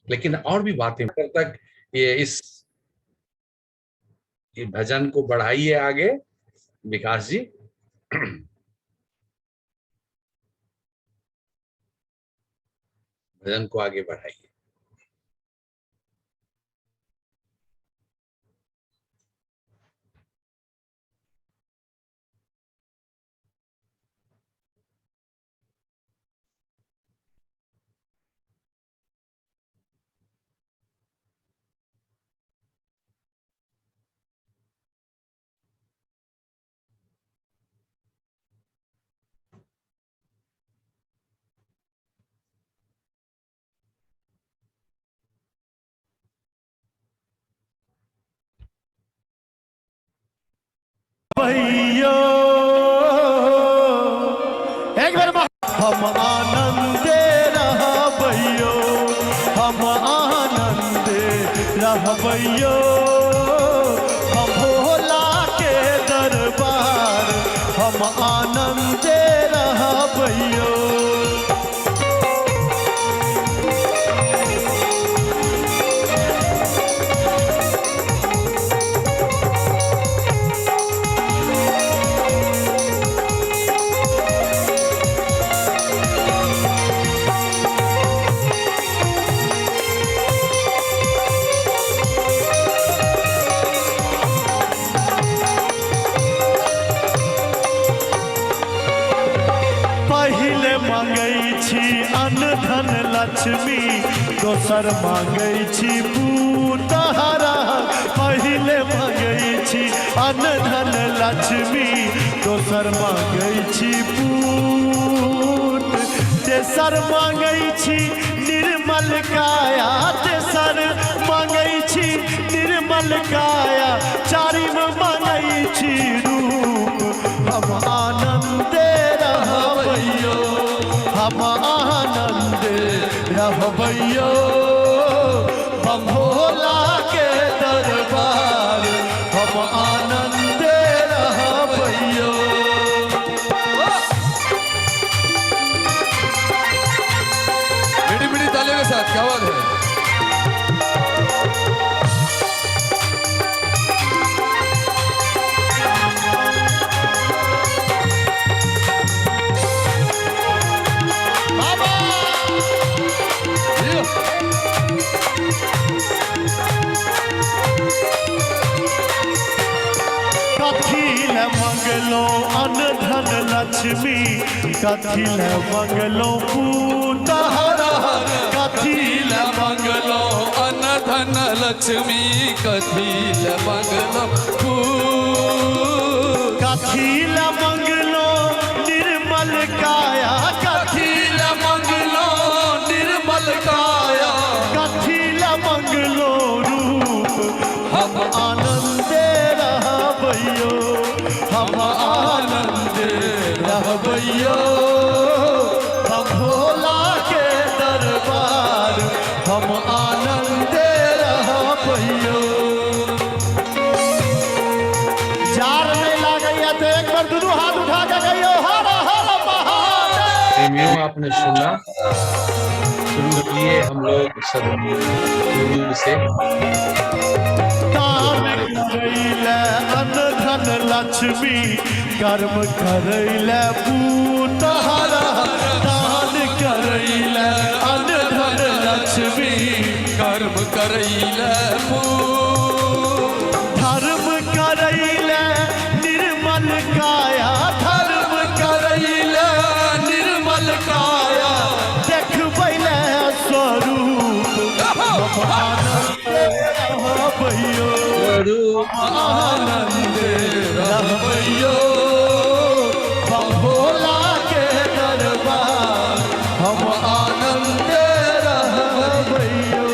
लेकिन और भी बातें तक ये भजन को बढ़ाइए आगे विकास जी। भजन को आगे बढ़ाइए। भैया एक बार हम आनंदे रहबैयो, हम आनंदे रहबैयो, हम भोला के दरबार हम आनंदे रहबैयो। लक्ष्मी दोसर मांगै छी पूतहरा, पहिले मांगै छी अन्न धन लक्ष्मी दोसर मांगै छी पूत, तेसर मांगै छी निर्मल काया, तेसर मांगै छी निर्मल काया, चारिम मांगै छी रूप हम आनंदे रहबैयो, हम आनंदे रहबैयो, हम भोला के दरबार हम आनंदे रहबैयो। मीठी मीठी तालियों के साथ क्या बात है। मंगलो अन्न धन लक्ष्मी, कथी ले मंगलो पूतहरा, कथी ले मंगलो अन्न धन लक्ष्मी, कथी ले मंगलो पूत, कथी ले मंगलो निर्मल काया, कथी ले मंगलो निर्मल काया, कथी ले मंगलो रूप हम आनंदे रहबैयो, हम आनंदे रहबैयो, हम भोला के दरबार हम आनंदे रहबैयो। जार नहीं लागैया तो एक बार दोनों हाथ उठा के कहियो हर हर महादेव। प्रेमियों आपने सुना, सुन लिए हम लोग सदगुरु से अन्न धन लक्ष्मी, कर्म करैले पूतहरा, दान करैले अन्न धन लक्ष्मी, कर्म करैले पूत, धर्म करैले निर्मल काया, धर्म करैले निर्मल काया, देखबैले स्वरूप हम आनंदे रहबैयो, आनंदे रहबैयो, हम भोला के दरबार हम आनंदे रहबैयो।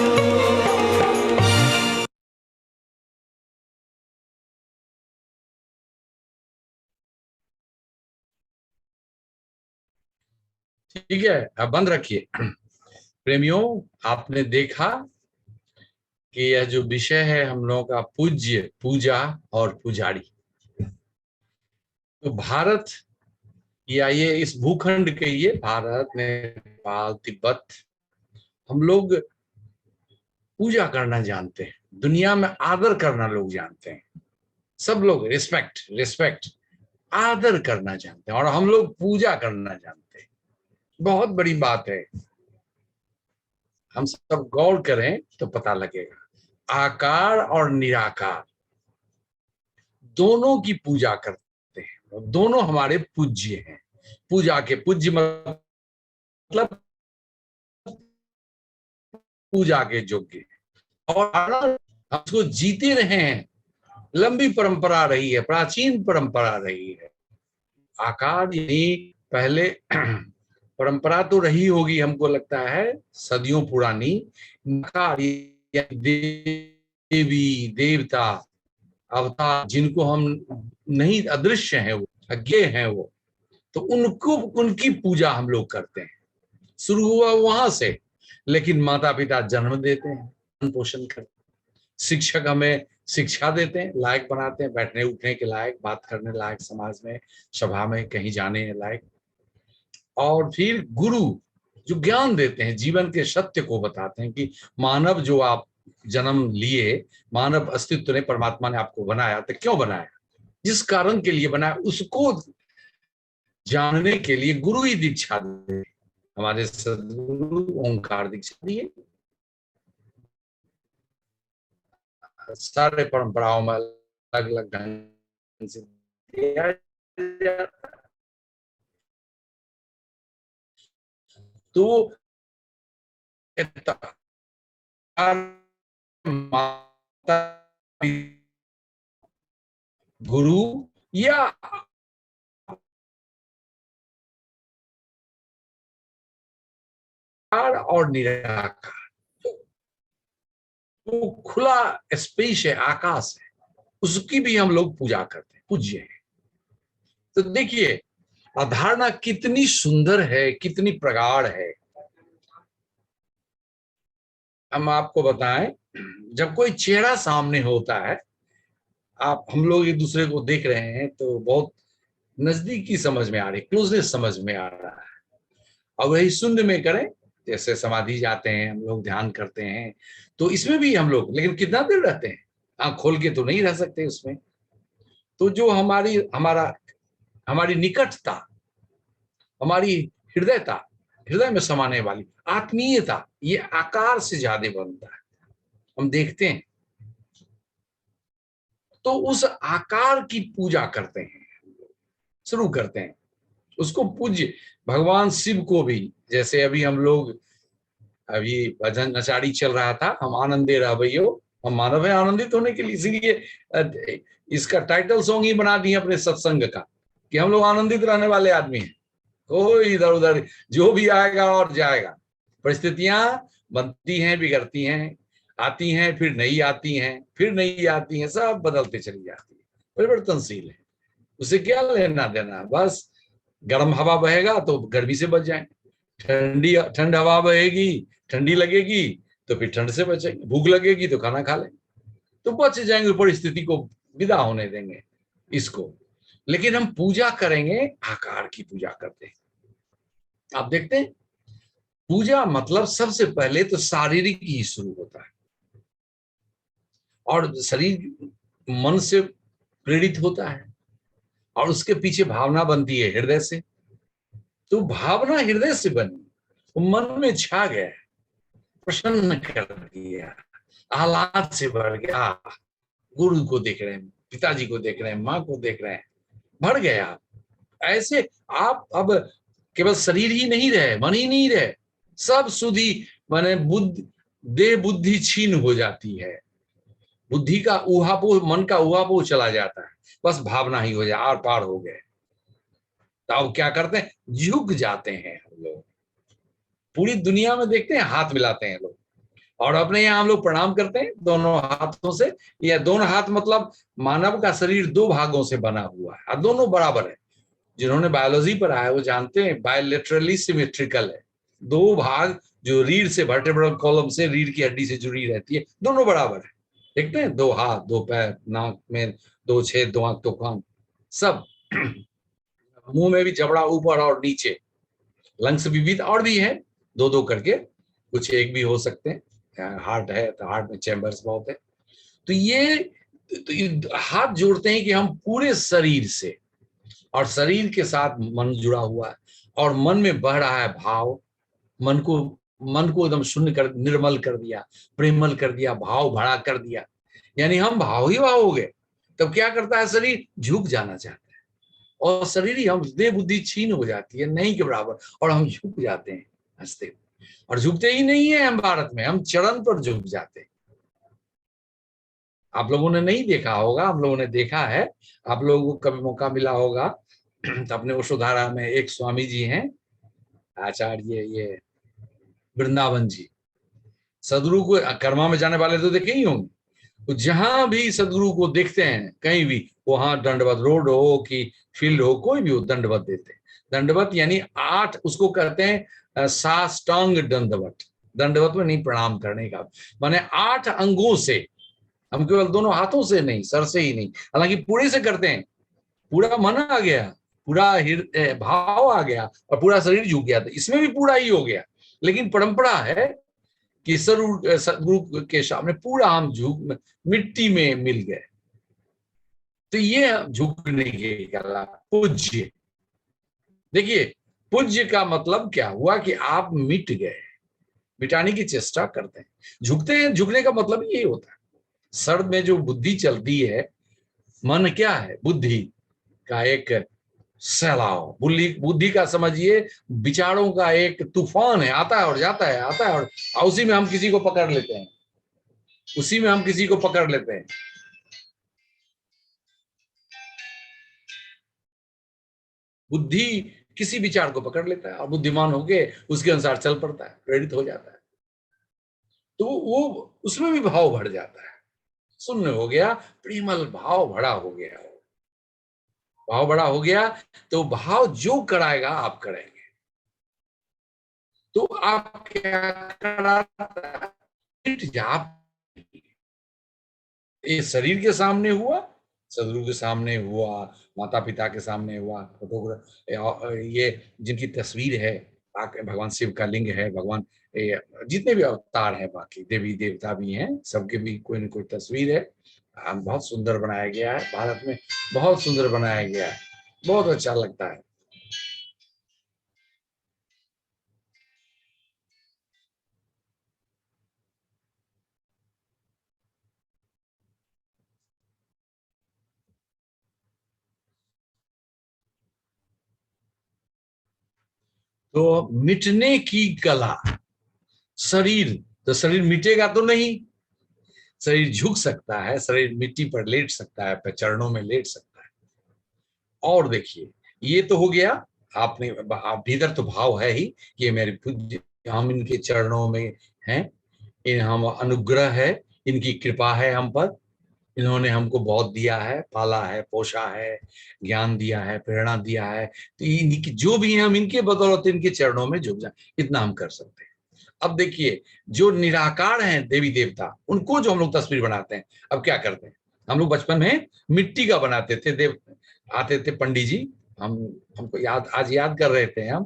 ठीक है, अब बंद रखिए। प्रेमियों आपने देखा कि यह जो विषय है हम लोगों का पूज्य, पूजा और पुजारी, तो भारत या ये इस भूखंड के, ये भारत नेपाल तिब्बत, हम लोग पूजा करना जानते हैं, दुनिया में आदर करना लोग जानते हैं, सब लोग रिस्पेक्ट रिस्पेक्ट आदर करना जानते हैं, और हम लोग पूजा करना जानते हैं। बहुत बड़ी बात है, हम सब गौर करें तो पता लगेगा। आकार और निराकार दोनों की पूजा करते हैं, दोनों हमारे पूज्य हैं। पूजा के पूज्य मतलब पूजा के योग्य, और हम उसको जीते रहे हैं। लंबी परंपरा रही है, प्राचीन परंपरा रही है। आकार यानी पहले परंपरा तो रही होगी, हमको लगता है सदियों पुरानी। आकार देवी देवता अवतार जिनको हम नहीं, अदृश्य हैं, वो अज्ञेय हैं, वो तो उनको, उनकी पूजा हम लोग करते हैं। शुरू हुआ वहां से, लेकिन माता पिता जन्म देते हैं, पोषण करते हैं, शिक्षक हमें शिक्षा देते हैं, लायक बनाते हैं, बैठने उठने के लायक, बात करने लायक, समाज में सभा में कहीं जाने लायक। और फिर गुरु जो ज्ञान देते हैं, जीवन के सत्य को बताते हैं कि मानव जो आप जन्म लिए, मानव अस्तित्व ने, परमात्मा ने आपको बनाया, तो क्यों बनाया, जिस कारण के लिए बनाया, उसको जानने के लिए गुरु ही दीक्षा दे। हमारे सदगुरु ओंकार दीक्षा दिए। सारे परंपराओं में अलग अलग ढंग से दिया जाता है। तो माता गुरु या और निराकार, वो खुला स्पेस है, आकाश है, उसकी भी हम लोग पूजा करते हैं, पूज्य है। तो देखिए अवधारणा कितनी सुंदर है, कितनी प्रगाढ़ है। हम आपको बताएं, जब कोई चेहरा सामने होता है, आप हम लोग एक दूसरे को देख रहे हैं तो बहुत नजदीकी समझ में आ रही, क्लोजनेस समझ में आ रहा है। और वही शून्य में करें, जैसे समाधि जाते हैं हम लोग, ध्यान करते हैं, तो इसमें भी हम लोग, लेकिन कितना देर रहते हैं, आंख खोल के तो नहीं रह सकते उसमें। तो जो हमारी निकटता, हमारी हृदयता, हृदय में समाने वाली आत्मीयता, ये आकार से ज्यादा बनता है, हम देखते हैं। तो उस आकार की पूजा करते हैं, शुरू करते हैं उसको। पूज्य भगवान शिव को भी, जैसे अभी हम लोग, अभी भजन नचाड़ी चल रहा था, हम आनंदे रह भैयो, हम मानव है आनंदित होने के लिए, इसीलिए इसका टाइटल सॉन्ग ही बना दिए अपने सत्संग का, कि हम लोग आनंदित रहने वाले आदमी हैं। कोई इधर उधर जो भी आएगा और जाएगा, परिस्थितियां बनती हैं, बिगड़ती हैं, आती हैं, फिर नहीं आती हैं, फिर नहीं आती हैं, सब बदलते चली जाती है, परिवर्तनशील है, उसे क्या लेना देना। बस गर्म हवा बहेगा तो गर्मी से बच जाए, ठंड हवा बहेगी, ठंडी लगेगी तो फिर ठंड से बचेंगे, भूख लगेगी तो खाना खा लें, तो बच जाएंगे, परिस्थिति को विदा होने देंगे इसको। लेकिन हम पूजा करेंगे, आकार की पूजा करते हैं। आप देखते हैं पूजा मतलब सबसे पहले तो शारीरिक ही शुरू होता है, और शरीर मन से प्रेरित होता है, और उसके पीछे भावना बनती है हृदय से। तो भावना हृदय से बनी, मन में छा गया, प्रसन्न कर दिया, आह्लाद से भर गया, गुरु को देख रहे हैं, पिताजी को देख रहे हैं, माँ को देख रहे हैं, भर गया। ऐसे आप अब केवल शरीर ही नहीं रहे, मन ही नहीं रहे, सब सुधी माने देह बुद्धि छीन हो जाती है, बुद्धि का ऊहापोह, मन का ऊहापोह चला जाता है, बस भावना ही हो जाए, आर पार हो गए। तो अब क्या करते हैं, झुक जाते हैं हम लोग। पूरी दुनिया में देखते हैं हाथ मिलाते हैं लोग, और अपने यहाँ हम लोग प्रणाम करते हैं दोनों हाथों से। या दोनों हाथ मतलब मानव का शरीर दो भागों से बना हुआ है, और दोनों बराबर है। जिन्होंने बायोलॉजी पढ़ा है वो जानते हैं बायोलेटरली सिमेट्रिकल है, दो भाग जो रीढ़ से, वर्टेब्रल कॉलम से, रीढ़ की हड्डी से जुड़ी रहती है, दोनों बराबर है। देखते हैं, दो हाथ, दो पैर, नाक में दो छेद, दो आंख, दो कान, सब। मुंह में भी जबड़ा ऊपर और नीचे, लंग्स विविध और भी है, दो दो करके, कुछ एक भी हो सकते हैं, हार्ट है तो हार्ट में चैम्बर्स बहुत है। तो ये हाथ जोड़ते हैं कि हम पूरे शरीर से, और शरीर के साथ मन जुड़ा हुआ है, और मन में बह रहा है भाव। मन को एकदम शून्य कर, निर्मल कर दिया, प्रेमल कर दिया, भाव भरा कर दिया, यानी हम भाव ही भाव हो गए। तब क्या करता है शरीर? झुक जाना चाहता है, और शरीर ही हम देह बुद्धि छीन हो जाती है नहीं के बराबर, और हम झुक जाते हैं हंसते। और झुकते ही नहीं है हम भारत में, हम चरण पर झुक जाते हैं। आप लोगों ने नहीं देखा होगा, हम लोगों ने देखा है। आप लोगों को कभी मौका मिला होगा तो अपने वसुधारा में एक स्वामी जी हैं, आचार्य ये वृंदावन जी, सदगुरु को कर्मा में जाने वाले तो देखे ही होंगे। तो जहां भी सदगुरु को देखते हैं कहीं भी, वहां दंडवत, रोड हो कि फील्ड हो, कोई भी हो, दंडवत देते हैं। दंडवत यानी 8, उसको कहते हैं साष्टांग दंडवत। दंडवत में नहीं प्रणाम करने का, माने 8 अंगों से, हम केवल दोनों हाथों से नहीं, सर से ही नहीं, हालांकि पूरे से करते हैं। पूरा मन आ गया, पूरा भाव आ गया, और पूरा शरीर झुक गया, तो इसमें भी पूरा ही हो गया। लेकिन परंपरा है कि सदगुरु के सामने पूरा हम झुक, मिट्टी में मिल गए। तो ये झुकने की कला, पूज्य। देखिए, पूज्य का मतलब क्या हुआ कि आप मिट गए, मिटाने की चेष्टा करते हैं, झुकते हैं। झुकने का मतलब यही होता है। सर में जो बुद्धि चलती है, मन क्या है? बुद्धि का एक सैलाब, बुद्धि का समझिए विचारों का एक तूफान है, आता है और जाता है, आता है और उसी में हम किसी को पकड़ लेते हैं, उसी में हम किसी को पकड़ लेते हैं। बुद्धि किसी विचार को पकड़ लेता है और बुद्धिमान होके उसके अनुसार चल पड़ता है, प्रेरित हो जाता है। तो वो उसमें भी भाव बढ़ जाता है, शून्य हो गया, प्रेमल भाव भरा हो गया। भाव बड़ा हो गया तो भाव जो कराएगा आप करेंगे। तो आप क्या कराता? ये शरीर के सामने हुआ, सदगुरु के सामने हुआ, माता पिता के सामने हुआ, फोटोग्राफ, ये जिनकी तस्वीर है, भगवान शिव का लिंग है, भगवान जितने भी अवतार हैं, बाकी देवी देवता भी हैं, सबके भी कोई न कोई तस्वीर है। बहुत सुंदर बनाया गया है, भारत में बहुत सुंदर बनाया गया है, बहुत अच्छा लगता है। तो मिटने की कला, शरीर, तो शरीर मिटेगा तो नहीं, शरीर झुक सकता है, शरीर मिट्टी पर लेट सकता है, चरणों में लेट सकता है। और देखिए, ये तो हो गया, आपने आप भीतर तो भाव है ही, ये मेरे पूज्य, हम इनके चरणों में हैं, इन हम अनुग्रह है, इनकी कृपा है हम पर, इन्होंने हमको बहुत दिया है, पाला है, पोषा है, ज्ञान दिया है, प्रेरणा दिया है। तो इनकी जो भी है, हम इनके बदौलत इनके चरणों में झुक जाए, इतना हम कर सकते हैं। अब देखिए, जो निराकार हैं देवी देवता, उनको जो हम लोग तस्वीर बनाते हैं, अब क्या करते हैं? हम लोग बचपन में मिट्टी का बनाते थे, देव आते थे पंडित जी, हमको आज याद कर रहे थे हम,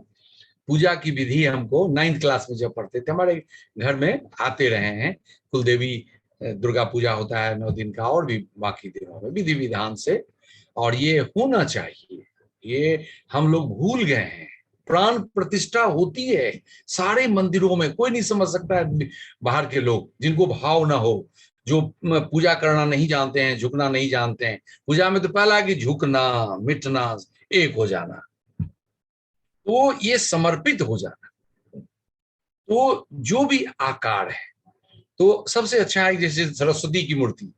पूजा की विधि हमको 9th क्लास में जब पढ़ते थे, हमारे घर में आते रहे हैं। कुलदेवी दुर्गा पूजा होता है 9 दिन का, और भी बाकी दिनों में विधि विधान से, और ये होना चाहिए। ये हम लोग भूल गए हैं, प्राण प्रतिष्ठा होती है सारे मंदिरों में। कोई नहीं समझ सकता है बाहर के लोग, जिनको भाव ना हो, जो पूजा करना नहीं जानते हैं, झुकना नहीं जानते हैं। पूजा में तो पहला कि झुकना, मिटना, एक हो जाना, तो ये समर्पित हो जाना। तो जो भी आकार है, तो सबसे अच्छा है जैसे सरस्वती की मूर्ति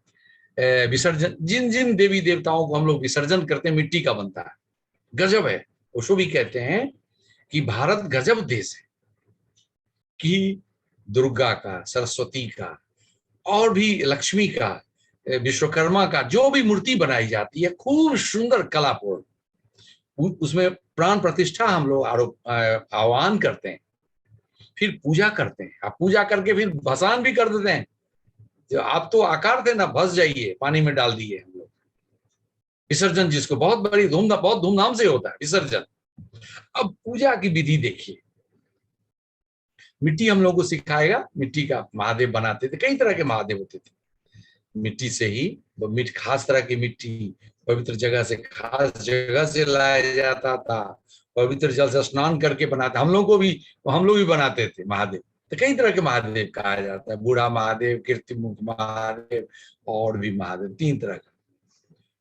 विसर्जन, जिन जिन देवी देवताओं को हम लोग विसर्जन करते हैं, मिट्टी का बनता है, गजब है। ओशो भी कहते हैं कि भारत गजब देश है, कि दुर्गा का, सरस्वती का, और भी लक्ष्मी का, विश्वकर्मा का जो भी मूर्ति बनाई जाती है, खूब सुंदर कलापूर्ण, उसमें प्राण प्रतिष्ठा हम लोग आह्वान करते हैं, फिर पूजा करते हैं। आप पूजा करके फिर भसान भी कर देते हैं। जो आप तो आकार थे ना, भस जाइए, पानी में डाल दिए हम लोग। विसर्जन जिसको बहुत धूमधाम से होता है विसर्जन। अब पूजा की विधि देखिए, मिट्टी हम लोग को सिखाएगा। मिट्टी का महादेव बनाते थे, कई तरह के महादेव होते थे मिट्टी से ही। वो खास तरह की मिट्टी पवित्र जगह से, खास जगह से लाया जाता था, पवित्र जल से स्नान करके बनाते। हम लोग भी बनाते थे महादेव। तो कई तरह के महादेव कहा जाता है, बूढ़ा महादेव, कीर्तिमुख महादेव, और भी महादेव, 3 तरह का।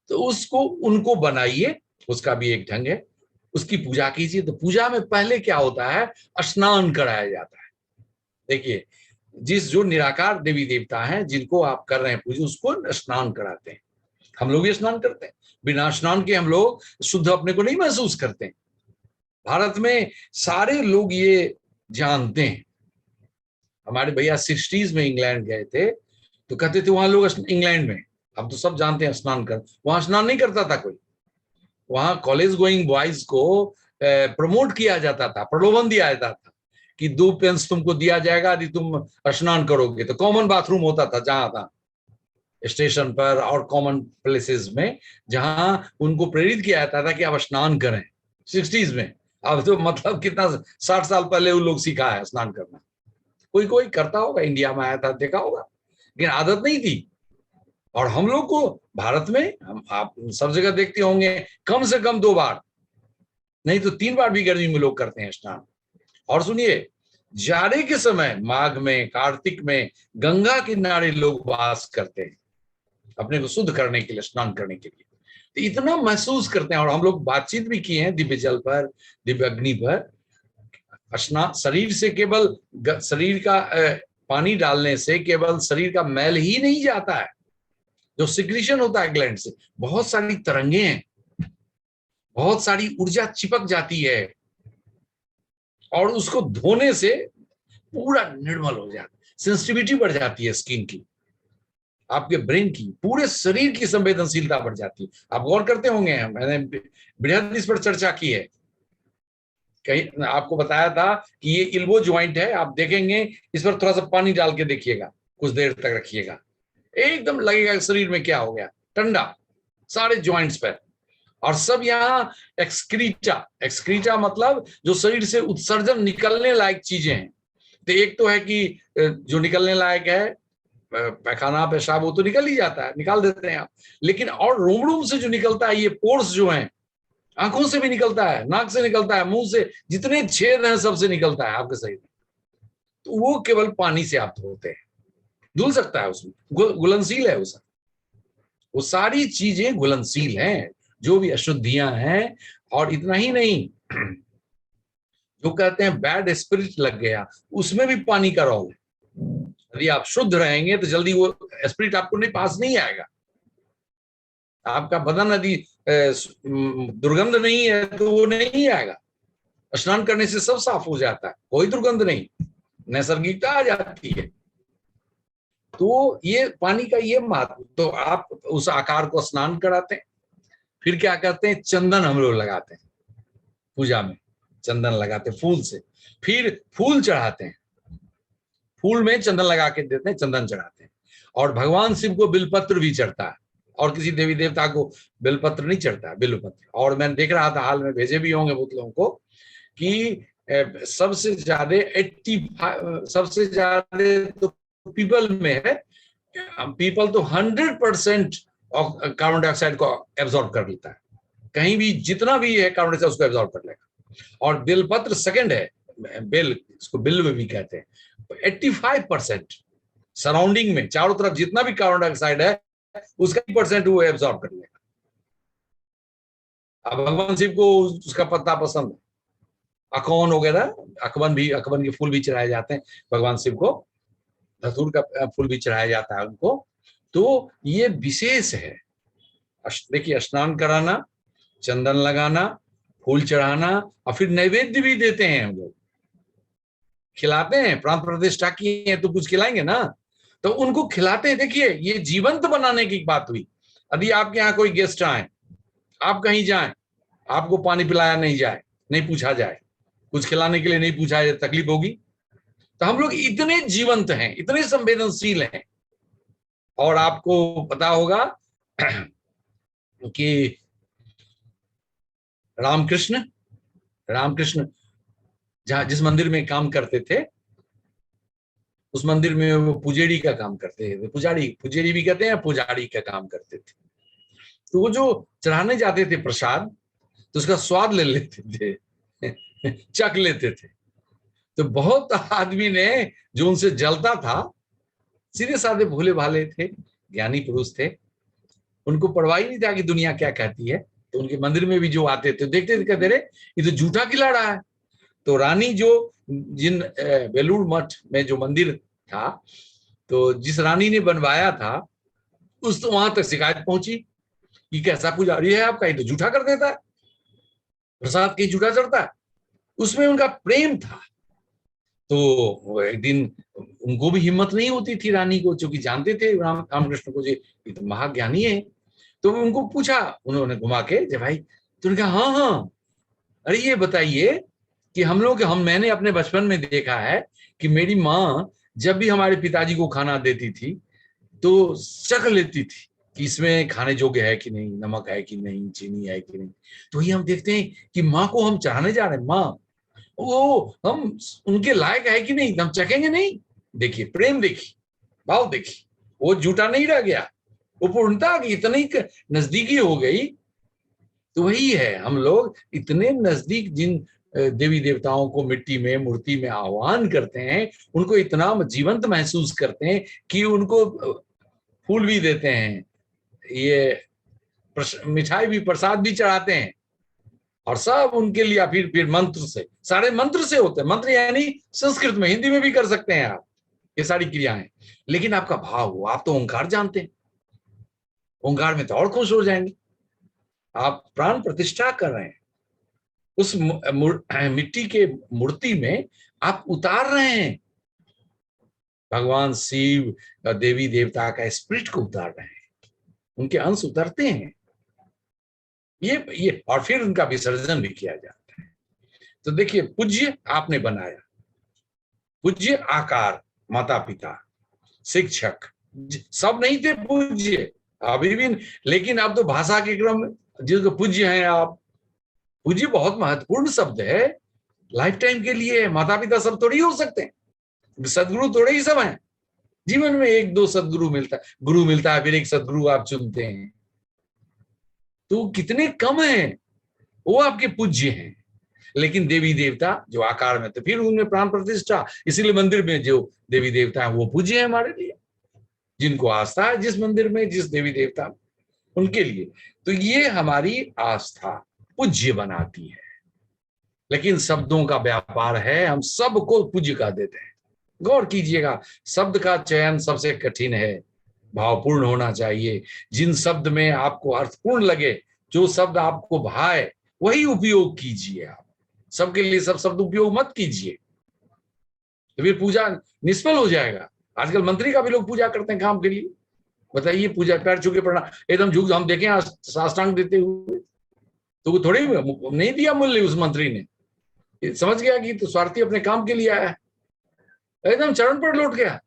तो उनको बनाइए, उसका भी एक ढंग है, उसकी पूजा कीजिए। तो पूजा में पहले क्या होता है, स्नान कराया जाता है। देखिए, जो निराकार देवी देवता हैं जिनको आप कर रहे हैं पूजा, उसको स्नान कराते हैं। हम लोग भी स्नान करते हैं, बिना स्नान के हम लोग शुद्ध अपने को नहीं महसूस करते हैं। भारत में सारे लोग ये जानते हैं। हमारे भैया 60s में इंग्लैंड गए थे, तो कहते थे वहां लोग, इंग्लैंड में अब तो सब जानते हैं स्नान कर, वहां स्नान नहीं करता था कोई। वहां कॉलेज गोइंग बॉयज को प्रमोट किया जाता था, प्रलोभन दिया जाता था कि 2 पेंस तुमको दिया जाएगा यदि तुम स्नान करोगे। तो कॉमन बाथरूम होता था जहां था, स्टेशन पर और कॉमन प्लेसेस में, जहां उनको प्रेरित किया जाता था कि आप स्नान करें। 60s में, अब तो मतलब कितना 60 साल पहले वो लोग सीखा है स्नान करना। कोई कोई करता होगा, इंडिया में आया था देखा होगा, लेकिन आदत नहीं थी। और हम लोग को भारत में, आप सब जगह देखते होंगे, कम से कम 2 बार नहीं तो 3 बार भी गर्मी में लोग करते हैं स्नान। और सुनिए, जाड़े के समय माघ में, कार्तिक में गंगा किनारे लोग वास करते हैं अपने को शुद्ध करने के लिए, स्नान करने के लिए। तो इतना महसूस करते हैं। और हम लोग बातचीत भी किए हैं दिव्य जल पर, दिव्य अग्नि पर। स्नान शरीर से, केवल शरीर का पानी डालने से केवल शरीर का मैल ही नहीं जाता है, जो सिक्रीशन होता है ग्लैंड से, बहुत सारी तरंगे हैं, बहुत सारी ऊर्जा चिपक जाती है, और उसको धोने से पूरा निर्मल हो जाता है। सेंसिटिविटी बढ़ जाती है स्किन की, आपके ब्रेन की, पूरे शरीर की संवेदनशीलता बढ़ जाती है। आप गौर करते होंगे, मैंने बेहद इस पर चर्चा की है, कहीं आपको बताया था कि ये इल्बो ज्वाइंट है। आप देखेंगे, इस पर थोड़ा सा पानी डाल के देखिएगा, कुछ देर तक रखिएगा, एकदम लगेगा शरीर में क्या हो गया, ठंडा सारे ज्वाइंट्स पर। और सब यहाँ एक्सक्रीटा मतलब जो शरीर से उत्सर्जन निकलने लायक चीजें हैं। तो एक तो है कि जो निकलने लायक है, पैखाना पेशाब, वो तो निकल ही जाता है, निकाल देते हैं आप। लेकिन और रोम से जो निकलता है, ये पोर्स जो हैं, आंखों से भी निकलता है, नाक से निकलता है, मुंह से, जितने छेद हैं सबसे निकलता है आपके शरीर में। तो वो केवल पानी से आप धोते हैं, धुल सकता है, उसमें घुलनशील है वो सारी चीजें घुलनशील हैं, जो भी अशुद्धियां हैं। और इतना ही नहीं, जो कहते हैं बैड स्पिरिट लग गया, उसमें भी पानी का रोल है। यदि आप शुद्ध रहेंगे तो जल्दी वो स्पिरिट आपको पास नहीं आएगा। आपका बदन यदि दुर्गंध नहीं है तो वो नहीं आएगा। स्नान करने से सब साफ हो जाता है, कोई दुर्गंध नहीं, नैसर्गिकता आ जाती है। तो ये पानी का ये महत्व। तो आप उस आकार को स्नान कराते हैं, फिर क्या करते हैं, चंदन हम लोग लगाते हैं पूजा में, चंदन लगाते हैं फूल से, फिर फूल चढ़ाते हैं, फूल में चंदन लगा के देते हैं, चंदन चढ़ाते हैं। और भगवान शिव को बिलपत्र भी चढ़ता है, और किसी देवी देवता को बिलपत्र नहीं चढ़ता, बिल्वपत्र। और मैंने देख रहा था, हाल में भेजे भी होंगे बहुत लोगों को, कि सबसे ज्यादा 85 सबसे ज्यादा तो पीपल में है। पीपल तो 100% कार्बन डाइऑक्साइड को एब्जॉर्ब कर लेता है, कहीं भी जितना भी है कार्बन डाइऑक्साइड उसको एब्जॉर्ब कर लेगा। और बेलपत्र सेकंड है, बेल, इसको बिल्व भी कहते हैं। 85% सराउंडिंग में चारों तरफ जितना भी कार्बन डाइऑक्साइड है उसका 80% वो एब्जॉर्ब कर लेगा। अब भगवान शिव को उसका पत्ता पसंद है, अखौन वगैरह, अकबन के फूल भी चढ़ाए जाते हैं भगवान शिव को, धतूर का फूल भी चढ़ाया जाता है उनको। तो ये विशेष है। देखिए, स्नान कराना, चंदन लगाना, फूल चढ़ाना, और फिर नैवेद्य भी देते हैं हम लोग, खिलाते हैं। प्राण प्रतिष्ठा की है तो कुछ खिलाएंगे ना, तो उनको खिलाते हैं। देखिए, ये जीवंत बनाने की बात हुई। यदि आपके यहाँ कोई गेस्ट आए, आप कहीं जाएं, आपको पानी पिलाया नहीं जाए, नहीं पूछा जाए, कुछ खिलाने के लिए नहीं पूछा जाए, तकलीफ होगी। तो हम लोग इतने जीवंत हैं, इतने संवेदनशील हैं। और आपको पता होगा कि रामकृष्ण जहां जिस मंदिर में काम करते थे, उस मंदिर में वो पुजेरी का काम करते थे, पुजेरी भी कहते हैं, पुजारी का काम करते थे। तो वो जो चढ़ाने जाते थे प्रसाद, तो उसका स्वाद ले लेते थे चख लेते थे। तो बहुत आदमी ने जो उनसे जलता था, सीधे साधे भोले भाले थे, ज्ञानी पुरुष थे, उनको परवाह ही नहीं था कि दुनिया क्या कहती है। तो उनके मंदिर में भी जो आते थे देखते थे, कहते रहे ये तो झूठा खिला रहा है। तो रानी जो जिन बेलूर मठ में जो मंदिर था, तो जिस रानी ने बनवाया था, उस तो वहां तक शिकायत पहुंची कि कैसा पुजारी है आपका, ये तो झूठा कर देता है, प्रसाद कहीं झूठा चढ़ता है। उसमें उनका प्रेम था। तो एक दिन उनको भी हिम्मत नहीं होती थी, रानी को, क्योंकि जानते थे रामकृष्ण को, ये तो महाज्ञानी है। तो उनको पूछा उन्होंने घुमा के, जब भाई, तो उन्होंने कहा हाँ हाँ, अरे ये बताइए कि मैंने अपने बचपन में देखा है कि मेरी माँ जब भी हमारे पिताजी को खाना देती थी तो चख लेती थी कि इसमें खाने योग्य है कि नहीं, नमक है कि नहीं, चीनी है कि नहीं। तो ये हम देखते हैं कि माँ को हम चढ़ाने जा रहे हैं, माँ वो हम उनके लायक है कि नहीं, हम चखेंगे नहीं। देखिए प्रेम, देखिए भाव, देखिए वो झूठा नहीं रह गया, वो पूर्णता की इतनी नजदीकी हो गई। तो वही है, हम लोग इतने नजदीक जिन देवी देवताओं को मिट्टी में, मूर्ति में आह्वान करते हैं, उनको इतना जीवंत महसूस करते हैं कि उनको फूल भी देते हैं, ये मिठाई भी, प्रसाद भी चढ़ाते हैं, और सब उनके लिए फिर मंत्र से, सारे मंत्र से होते हैं। मंत्र यानी संस्कृत में, हिंदी में भी कर सकते हैं आप ये सारी क्रियाएं, लेकिन आपका भाव हो। आप तो ओंकार जानते हैं, ओंकार में तो और खुश हो जाएंगे। आप प्राण प्रतिष्ठा कर रहे हैं, उस मिट्टी के मूर्ति में आप उतार रहे हैं भगवान शिव, देवी देवता का स्पिरिट को उतार रहे हैं, उनके अंश उतरते हैं। ये और फिर उनका विसर्जन भी किया जाता है। तो देखिए, पूज्य आपने बनाया, पूज्य आकार, माता पिता, शिक्षक, सब नहीं थे पूज्य अभी भी, लेकिन अब तो भाषा के क्रम में जिसको पूज्य हैं आप, पूज्य बहुत महत्वपूर्ण शब्द है, लाइफ टाइम के लिए। माता पिता सब थोड़ी हो सकते हैं, सदगुरु थोड़े ही सब हैं। जीवन में एक दो सदगुरु मिलता है, गुरु मिलता है, फिर एक सदगुरु आप चुनते हैं, तो कितने कम हैं, वो आपके पूज्य हैं। लेकिन देवी देवता जो आकार में, तो फिर उनमें प्राण प्रतिष्ठा, इसीलिए मंदिर में जो देवी देवता है वो पूज्य है हमारे लिए, जिनको आस्था है जिस मंदिर में, जिस देवी देवता, उनके लिए। तो ये हमारी आस्था पूज्य बनाती है। लेकिन शब्दों का व्यापार है, हम सबको पूज्य का देते हैं। गौर कीजिएगा, शब्द का चयन सबसे कठिन है, भावपूर्ण होना चाहिए। जिन शब्द में आपको अर्थपूर्ण लगे, जो शब्द आपको भाए, वही उपयोग कीजिए। आप सबके लिए सब शब्द उपयोग मत कीजिए, तो फिर पूजा निष्फल हो जाएगा। आजकल मंत्री का भी लोग पूजा करते हैं काम के लिए, बताइए, पूजा पैर छू के पढ़ना, एकदम झुक, हम देखें साष्टांग देते हुए, तो वो थोड़ी नहीं दिया मूल्य उस मंत्री ने, समझ गया कि तो स्वार्थी अपने काम के लिए आया है, एकदम चरण पर लौट गया।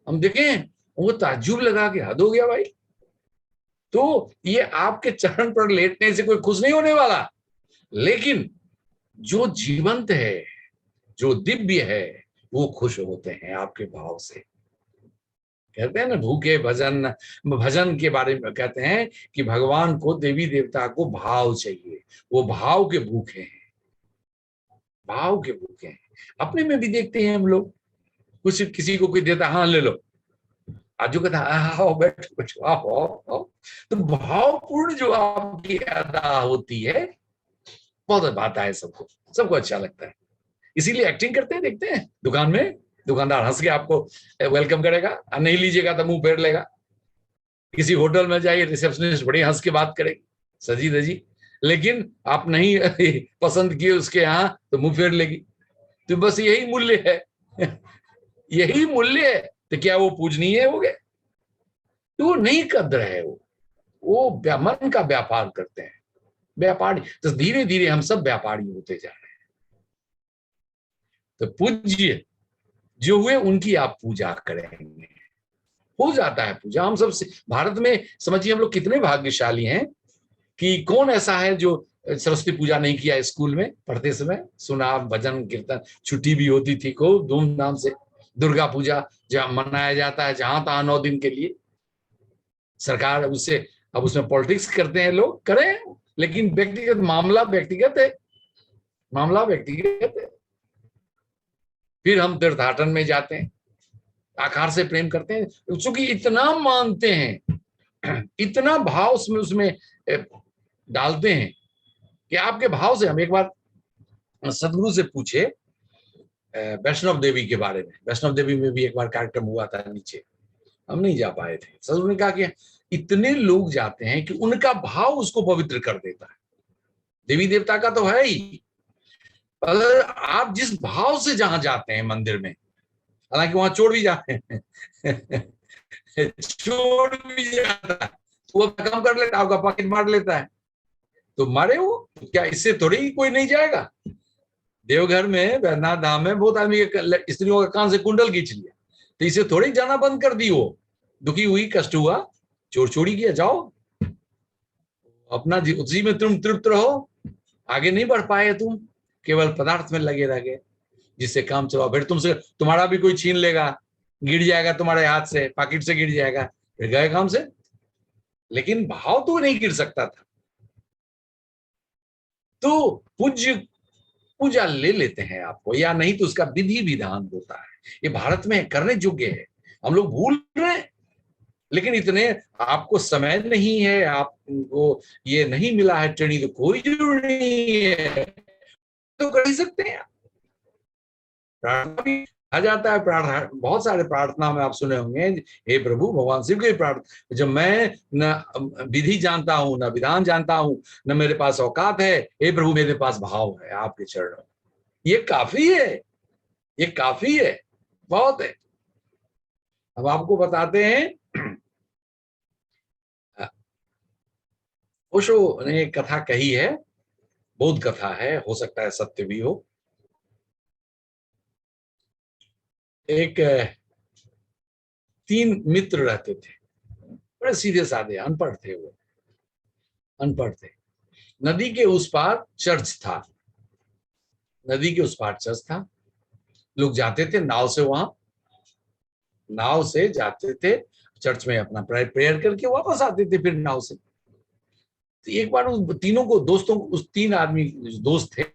हम देखें, वो ताज्जुब लगा के हद हो गया भाई। तो ये आपके चरण पर लेटने से कोई खुश नहीं होने वाला, लेकिन जो जीवंत है, जो दिव्य है, वो खुश होते हैं आपके भाव से। कहते हैं ना, भूखे भजन के बारे में कहते हैं कि भगवान को, देवी देवता को भाव चाहिए, वो भाव के भूखे हैं, भाव के भूखे हैं। अपने में भी देखते हैं हम लोग, कुछ किसी को कोई देता, हाँ ले लो, आज जो कहता आओ बैठो बैठो, आओ आओ। तो भावपूर्ण जो आपकी अदा होती है, बहुत आता है, सबको अच्छा लगता है। इसीलिए एक्टिंग करते हैं, देखते हैं दुकान में, दुकानदार हंस के आपको वेलकम करेगा, नहीं लीजिएगा तो मुंह फेर लेगा। किसी होटल में जाइए, रिसेप्शनिस्ट बड़ी हंस के बात करेगी, सजी धजी, लेकिन आप नहीं पसंद किए उसके यहाँ तो मुंह फेर लेगी। तो बस यही मूल्य है यही मूल्य है। तो क्या वो पूजनीय हो गए? तो वो नहीं कद्र है, वो मन का व्यापार करते हैं, व्यापारी। तो धीरे धीरे हम सब व्यापारी होते जा रहे हैं। तो पूज्य जो हुए, उनकी आप पूजा करेंगे, हो जाता है पूजा। हम सब भारत में समझिए, हम लोग कितने भाग्यशाली हैं कि कौन ऐसा है जो सरस्वती पूजा नहीं किया। स्कूल में पढ़ते समय सुना, भजन कीर्तन, छुट्टी भी होती थी, को धूमधाम से दुर्गा पूजा जहां मनाया जाता है जहां तहां 9 दिन के लिए, सरकार उससे अब उसमें पॉलिटिक्स करते हैं लोग, करें, लेकिन व्यक्तिगत मामला व्यक्तिगत है, मामला व्यक्तिगत है। फिर हम तीर्थाटन में जाते हैं, आकार से प्रेम करते हैं, चूंकि इतना मानते हैं, इतना भाव उसमें उसमें डालते हैं कि आपके भाव से। हम एक बार सदगुरु से पूछे वैष्णव देवी के बारे में, वैष्णव देवी में भी एक बार कार्यक्रम हुआ था नीचे, हम नहीं जा पाए थे। सदगुरु ने कहा कि इतने लोग जाते हैं कि उनका भाव उसको पवित्र कर देता है, देवी देवता का तो है ही, अगर आप जिस भाव से जहां जाते हैं मंदिर में, हालांकि वहां चोर भी जाते हैं चोर भी जाता है, वो काम कर लेता है, आपका पॉकेट मार लेता है, तो मारे वो, क्या इससे थोड़ी कोई नहीं जाएगा। देवघर में, वैद्यनाथ धाम में बहुत आदमी के स्त्रियों का कान से कुंडल खींच लिया, तो इसे थोड़ी जाना बंद कर दी, वो दुखी हुई, कष्ट हुआ, चोर चोरी किया, जाओ अपना उसी में तुम तृप्त रहो, आगे नहीं बढ़ पाए तुम, केवल पदार्थ में लगे रह गए, जिससे काम चलाओ, फिर तुमसे तुम्हारा भी कोई छीन लेगा, गिर जाएगा तुम्हारे हाथ से, पॉकेट से गिर जाएगा, फिर गए काम से। लेकिन भाव तो नहीं गिर सकता था। तो पूजा ले लेते हैं आपको या नहीं, तो उसका विधि विधान होता है, ये भारत में करने योग्य है, हम लोग भूल रहे हैं। लेकिन इतने आपको समय नहीं है, आपको ये नहीं मिला है ट्रेनिंग, तो कोई जरूरी नहीं है, तो कर ही सकते हैं। प्रार्थना भी आ जाता है, प्रार्थना बहुत सारे प्रार्थना में आप सुने होंगे, हे प्रभु, भगवान शिव की प्रार्थना, जब मैं न विधि जानता हूं, न विधान जानता हूं, न मेरे पास औकात है, हे प्रभु मेरे पास भाव है आपके चरणों, ये काफी है, ये काफी है, बहुत है। अब आपको बताते हैं, ओशो ने एक कथा कही है, बौद्ध कथा है, हो सकता है सत्य भी हो। एक 3 मित्र रहते थे, बड़े सीधे साधे, अनपढ़ थे, वो अनपढ़ थे। नदी के उस पार चर्च था, नदी के उस पार चर्च था, लोग जाते थे नाव से, वहां नाव से जाते थे चर्च में, अपना प्रेयर करके वापस आते थे फिर नाव से। तो एक बार उस तीनों को दोस्तों को, उस 3 आदमी दोस्त थे,